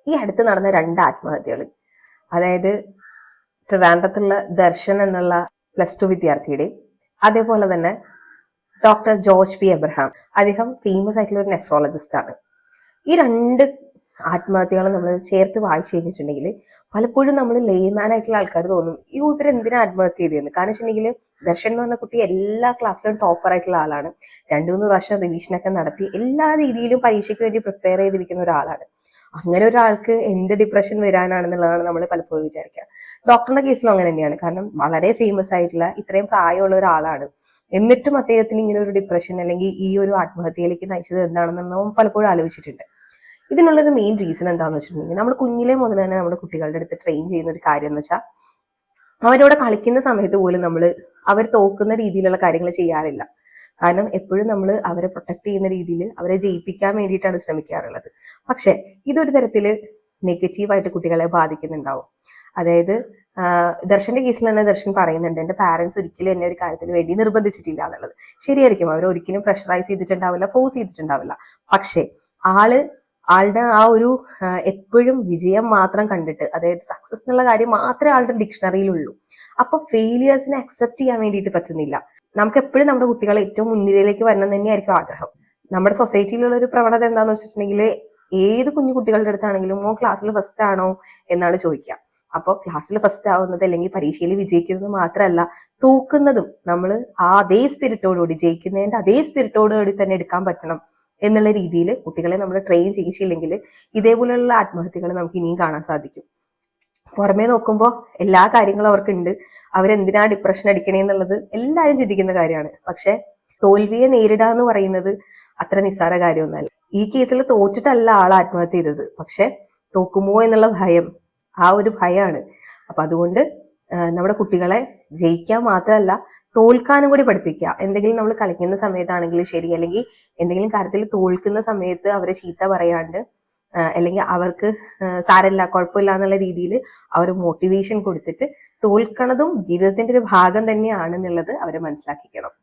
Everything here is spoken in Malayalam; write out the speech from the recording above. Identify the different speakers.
Speaker 1: ഈ അടുത്ത് നടന്ന 2 ആത്മഹത്യകൾ, അതായത് ട്രിവാൻഡ്രത്തുള്ള ദർശൻ എന്നുള്ള +2 വിദ്യാർത്ഥിയുടെ, അതേപോലെ തന്നെ ഡോക്ടർ ജോർജ് പി എബ്രഹാം, അദ്ദേഹം ഫേമസ് ആയിട്ടുള്ള ഒരു നെഫ്രോളജിസ്റ്റ് ആണ്. ഈ 2 ആത്മഹത്യകളും നമ്മൾ ചേർത്ത് വായിച്ചു കഴിഞ്ഞിട്ടുണ്ടെങ്കിൽ പലപ്പോഴും നമ്മൾ ലേമാൻ ആയിട്ടുള്ള ആൾക്കാർ തോന്നും ഇവരെന്തിനാ ആത്മഹത്യ ചെയ്തതെന്ന്. കാരണം വെച്ചിട്ടുണ്ടെങ്കിൽ ദർശൻ എന്ന് പറഞ്ഞ കുട്ടി എല്ലാ ക്ലാസ്സിലും ടോപ്പർ ആയിട്ടുള്ള ആളാണ്. 2-3 വർഷം റിവിഷനൊക്കെ നടത്തി എല്ലാ രീതിയിലും പരീക്ഷയ്ക്ക് വേണ്ടി പ്രിപ്പയർ ചെയ്തിരിക്കുന്ന ഒരാളാണ്. അങ്ങനെ ഒരാൾക്ക് എന്ത് ഡിപ്രഷൻ വരാനാണെന്നുള്ളതാണ് നമ്മൾ പലപ്പോഴും വിചാരിക്കുക. ഡോക്ടറിന്റെ കേസിലും അങ്ങനെ തന്നെയാണ്. കാരണം വളരെ ഫേമസ് ആയിട്ടുള്ള ഇത്രയും പ്രായമുള്ള ഒരാളാണ്. എന്നിട്ടും അദ്ദേഹത്തിന് ഇങ്ങനെ ഒരു ഡിപ്രഷൻ അല്ലെങ്കിൽ ഈ ഒരു ആത്മഹത്യയിലേക്ക് നയിച്ചത് എന്താണെന്ന് നമ്മൾ പലപ്പോഴും ആലോചിച്ചിട്ടുണ്ട്. ഇതിനുള്ളൊരു മെയിൻ റീസൺ എന്താണെന്ന് വെച്ചിട്ടുണ്ടെങ്കിൽ നമ്മൾ കുഞ്ഞിലെ മുതൽ തന്നെ നമ്മുടെ കുട്ടികളുടെ അടുത്ത് ട്രെയിൻ ചെയ്യുന്ന ഒരു കാര്യം എന്ന് വെച്ചാൽ അവരോട് കളിക്കുന്ന സമയത്ത് പോലും നമ്മൾ അവർ തോക്കുന്ന രീതിയിലുള്ള കാര്യങ്ങൾ ചെയ്യാറില്ല. കാരണം എപ്പോഴും നമ്മൾ അവരെ പ്രൊട്ടക്ട് ചെയ്യുന്ന രീതിയിൽ അവരെ ജയിപ്പിക്കാൻ വേണ്ടിയിട്ടാണ് ശ്രമിക്കാറുള്ളത്. പക്ഷെ ഇതൊരു തരത്തിൽ നെഗറ്റീവായിട്ട് കുട്ടികളെ ബാധിക്കുന്നുണ്ടാവും. അതായത് ദർശന്റെ കേസിൽ തന്നെ ദർശൻ പറയുന്നുണ്ട്, എന്റെ പാരന്റ്സ് ഒരിക്കലും എന്നെ ഒരു കാര്യത്തിന് വേണ്ടി നിർബന്ധിച്ചിട്ടില്ല എന്നുള്ളത്. ശരിയായിരിക്കും, അവർ ഒരിക്കലും പ്രഷറൈസ് ചെയ്തിട്ടുണ്ടാവില്ല, ഫോഴ്സ് ചെയ്തിട്ടുണ്ടാവില്ല. പക്ഷെ ആളുടെ ആ ഒരു എപ്പോഴും വിജയം മാത്രം കണ്ടിട്ട്, അതായത് സക്സസ് എന്നുള്ള കാര്യം മാത്രമേ ആളുടെ ഡിക്ഷണറിയിലുള്ളൂ. അപ്പൊ ഫെയിലിയേഴ്സിനെ അക്സെപ്റ്റ് ചെയ്യാൻ വേണ്ടിയിട്ട് പറ്റുന്നില്ല. നമുക്ക് എപ്പോഴും നമ്മുടെ കുട്ടികളെ ഏറ്റവും മുന്നിലേക്ക് വരണം തന്നെയായിരിക്കും ആഗ്രഹം. നമ്മുടെ സൊസൈറ്റിയിലുള്ള ഒരു പ്രവണത എന്താന്ന് വെച്ചിട്ടുണ്ടെങ്കിൽ ഏത് കുഞ്ഞു കുട്ടികളുടെ അടുത്താണെങ്കിലും ക്ലാസ്സിൽ ഫസ്റ്റ് ആണോ എന്നാണ് ചോദിക്കുക. അപ്പോൾ ക്ലാസ്സിൽ ഫസ്റ്റ് ആവുന്നത് അല്ലെങ്കിൽ പരീക്ഷയിൽ വിജയിക്കുന്നത് മാത്രമല്ല, തോക്കുന്നതും നമ്മൾ ആ അതേ സ്പിരിറ്റോടുകൂടി, ജയിക്കുന്നതിന്റെ അതേ സ്പിരിറ്റോടുകൂടി തന്നെ എടുക്കാൻ പറ്റണം എന്നുള്ള രീതിയിൽ കുട്ടികളെ നമ്മൾ ട്രെയിൻ ചെയ്യിച്ചില്ലെങ്കിൽ ഇതേപോലെയുള്ള ആത്മഹത്യകൾ നമുക്ക് ഇനിയും കാണാൻ സാധിക്കും. പുറമേ നോക്കുമ്പോൾ എല്ലാ കാര്യങ്ങളും അവർക്കുണ്ട്, അവരെന്തിനാ ഡിപ്രഷൻ അടിക്കണേ എന്നുള്ളത് എല്ലാവരും ചിന്തിക്കുന്ന കാര്യമാണ്. പക്ഷെ തോൽവിയെ നേരിടുക എന്ന് പറയുന്നത് അത്ര നിസ്സാര കാര്യമൊന്നുമല്ല. ഈ കേസിൽ തോറ്റിട്ടല്ല ആൾ ആത്മഹത്യ ചെയ്തത്, പക്ഷെ തോക്കുമോ എന്നുള്ള ഭയം, ആ ഒരു ഭയമാണ്. അപ്പൊ അതുകൊണ്ട് നമ്മുടെ കുട്ടികളെ ജയിക്കാൻ മാത്രമല്ല തോൽക്കാനും കൂടി പഠിപ്പിക്കുക. എന്തെങ്കിലും നമ്മൾ കളിക്കുന്ന സമയത്താണെങ്കിലും ശരി, അല്ലെങ്കിൽ എന്തെങ്കിലും കാര്യത്തിൽ തോൽക്കുന്ന സമയത്ത് അവരെ ചീത്ത പറയാണ്ട്, അല്ലെങ്കിൽ അവർക്ക് സാരമില്ല കുഴപ്പമില്ല എന്നുള്ള രീതിയിൽ അവർ മോട്ടിവേഷൻ കൊടുത്തിട്ട് തോൽക്കണതും ജീവിതത്തിന്റെ ഒരു ഭാഗം തന്നെയാണെന്നുള്ളത് അവരെ മനസ്സിലാക്കിക്കണം.